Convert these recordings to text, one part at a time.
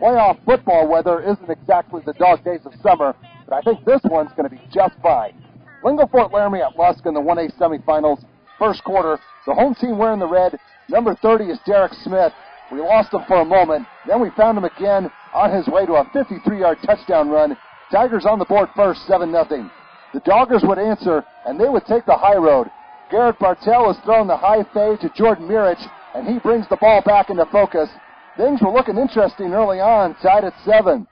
playoff football weather isn't exactly the dog days of summer, but I think this one's going to be just fine. Lingle-Ft Laramie at Lusk in the 1A semifinals. First quarter, the home team wearing the red. Number 30 is Derek Smith. We lost him for a moment. Then we found him again on his way to a 53-yard touchdown run. Tigers on the board first, 7-0. The Doggers would answer, and they would take the high road. Garrett Bartell is throwing the high fade to Jordan Mirich, and he brings the ball back into focus. Things were looking interesting early on, tied at 7.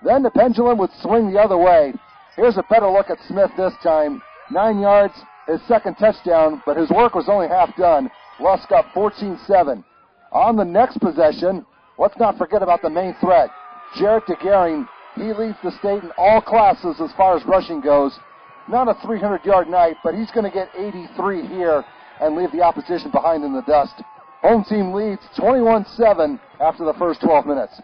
Then the pendulum would swing the other way. Here's a better look at Smith this time. 9 yards, his second touchdown, but his work was only half done. Lusk up 14-7. On the next possession, let's not forget about the main threat. Jarrett DeGaring, he leads the state in all classes as far as rushing goes. Not a 300-yard night, but he's going to get 83 here and leave the opposition behind in the dust. Home team leads 21-7 after the first 12 minutes.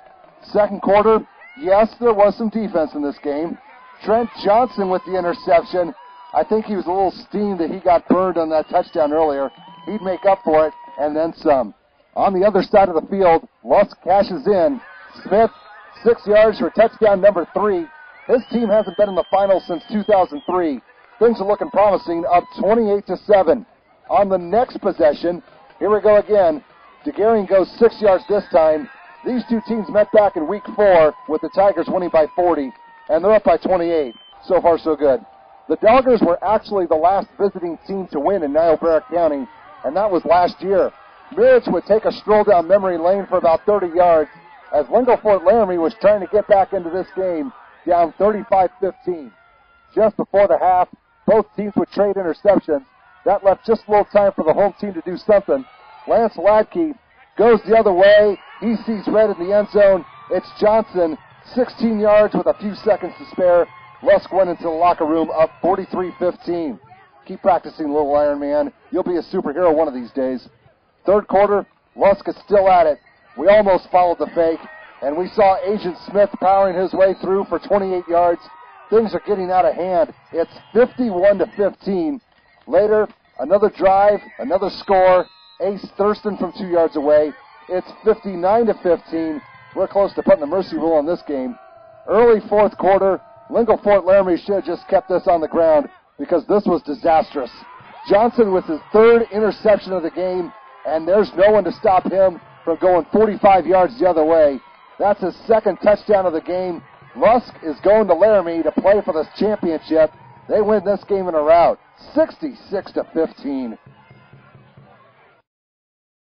Second quarter, yes, there was some defense in this game. Trent Johnson with the interception. I think he was a little steamed that he got burned on that touchdown earlier. He'd make up for it, and then some. On the other side of the field, Lusk cashes in. Smith, 6 yards for touchdown number 3. His team hasn't been in the finals since 2003. Things are looking promising, up 28-7. On the next possession, here we go again. DeGaring goes 6 yards this time. These two teams met back in week 4 with the Tigers winning by 40, and they're up by 28. So far, so good. The Doggers were actually the last visiting team to win in Niobrara County, and that was last year. Mirich would take a stroll down memory lane for about 30 yards as Lingle-Ft Laramie was trying to get back into this game, down 35-15. Just before the half, both teams would trade interceptions. That left just a little time for the home team to do something. Lance Ladke goes the other way. He sees red in the end zone. It's Johnson, 16 yards with a few seconds to spare. Lusk went into the locker room up 43-15. Keep practicing, little Iron Man. You'll be a superhero one of these days. Third quarter, Lusk is still at it. We almost followed the fake, and we saw Agent Smith powering his way through for 28 yards. Things are getting out of hand. It's 51-15. Later, another drive, another score. Ace Thurston from 2 yards away. It's 59-15. We're close to putting the mercy rule on this game. Early fourth quarter, Lingle-Ft Laramie should have just kept this on the ground because this was disastrous. Johnson with his third interception of the game, and there's no one to stop him from going 45 yards the other way. That's his second touchdown of the game. Lusk is going to Laramie to play for this championship. They win this game in a rout, 66-15.